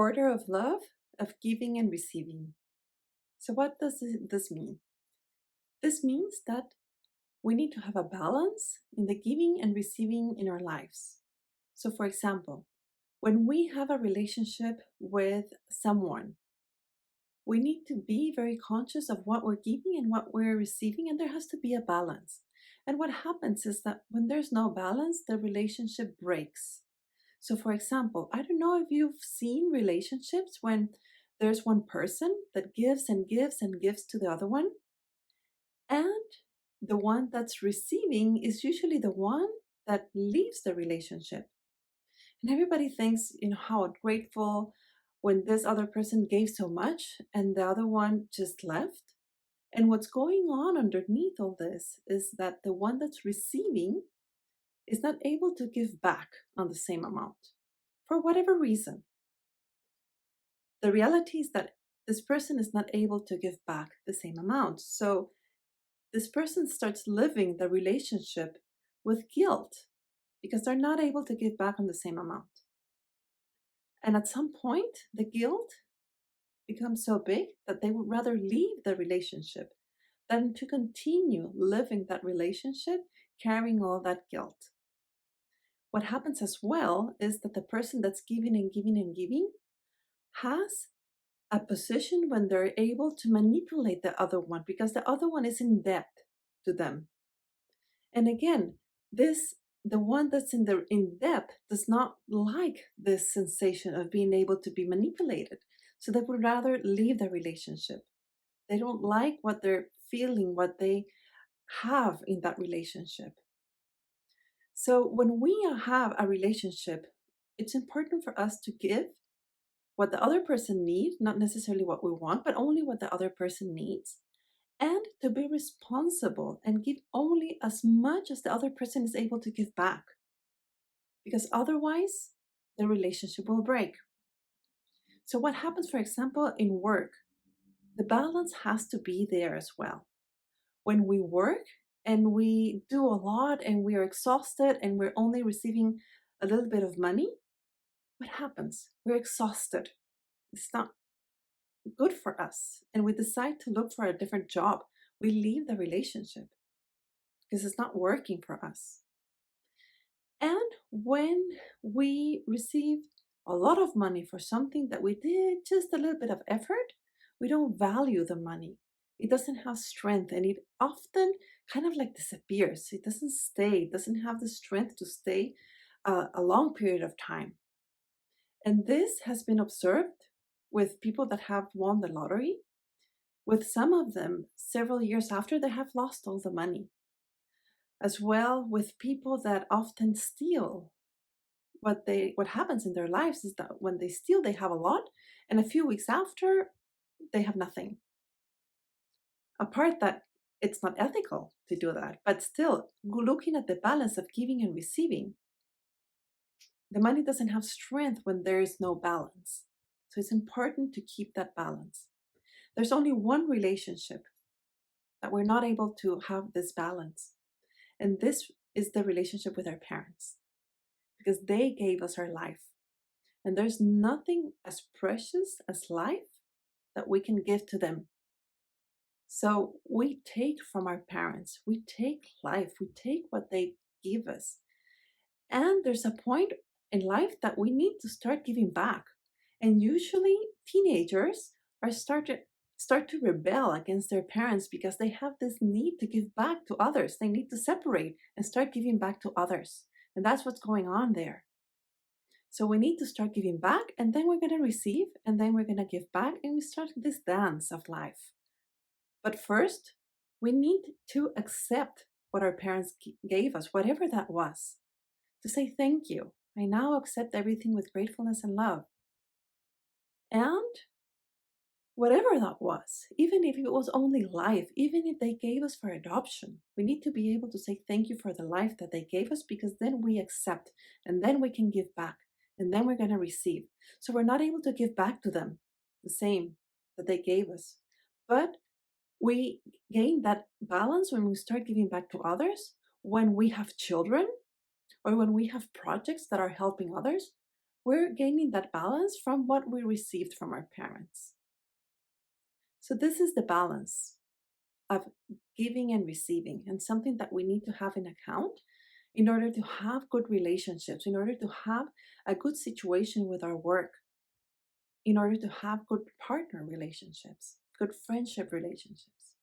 order of love, of giving and receiving. So, what does this mean? This means that we need to have a balance in the giving and receiving in our lives. So, for example, when we have a relationship with someone, we need to be very conscious of what we're giving and what we're receiving, and there has to be a balance. And what happens is that when there's no balance, the relationship breaks. So, for example, I don't know if you've seen relationships when there's one person that gives and gives and gives to the other one, and the one that's receiving is usually the one that leaves the relationship. And everybody thinks, how grateful when this other person gave so much and the other one just left. And what's going on underneath all this is that the one that's receiving is not able to give back on the same amount for whatever reason. The reality is that this person is not able to give back the same amount. So this person starts living the relationship with guilt because they're not able to give back on the same amount. And at some point, the guilt becomes so big that they would rather leave the relationship than to continue living that relationship carrying all that guilt. What happens as well is that the person that's giving and giving and giving has a position when they're able to manipulate the other one because the other one is in debt to them. And again, the one that's in debt does not like this sensation of being able to be manipulated. So they would rather leave the relationship. They don't like what they're feeling, what they have in that relationship. So when we have a relationship, it's important for us to give what the other person needs, not necessarily what we want, but only what the other person needs, and to be responsible and give only as much as the other person is able to give back. Because otherwise, the relationship will break. So, what happens, for example, in work, the balance has to be there as well. When we work and we do a lot and we are exhausted and we're only receiving a little bit of money, what happens? We're exhausted. It's not good for us. And we decide to look for a different job. We leave the relationship because it's not working for us. And when we receive a lot of money for something that we did just a little bit of effort, we don't value the money. It doesn't have strength and it often kind of like disappears. It doesn't stay, it doesn't have the strength to stay a long period of time. And this has been observed with people that have won the lottery. With some of them, several years after, they have lost all the money. As well with people that often steal. What happens in their lives is that when they steal, they have a lot, and a few weeks after, they have nothing. Apart that it's not ethical to do that, but still, looking at the balance of giving and receiving, the money doesn't have strength when there is no balance. So it's important to keep that balance. There's only one relationship that we're not able to have this balance, and this is the relationship with our parents, because they gave us our life. And there's nothing as precious as life that we can give to them. So we take from our parents, we take life, we take what they give us. And there's a point in life that we need to start giving back. And usually teenagers start to rebel against their parents because they have this need to give back to others. They need to separate and start giving back to others. And that's what's going on there. So we need to start giving back, and then we're going to receive, and then we're going to give back, and we start this dance of life. But first, we need to accept what our parents gave us, whatever that was, to say thank you. I now accept everything with gratefulness and love. And whatever that was, even if it was only life, even if they gave us for adoption, we need to be able to say thank you for the life that they gave us, because then we accept, and then we can give back, and then we're going to receive. So we're not able to give back to them the same that they gave us. But we gain that balance when we start giving back to others, when we have children, or when we have projects that are helping others. We're gaining that balance from what we received from our parents. So, this is the balance of giving and receiving, and something that we need to have in account in order to have good relationships, in order to have a good situation with our work, in order to have good partner relationships, good friendship relationships.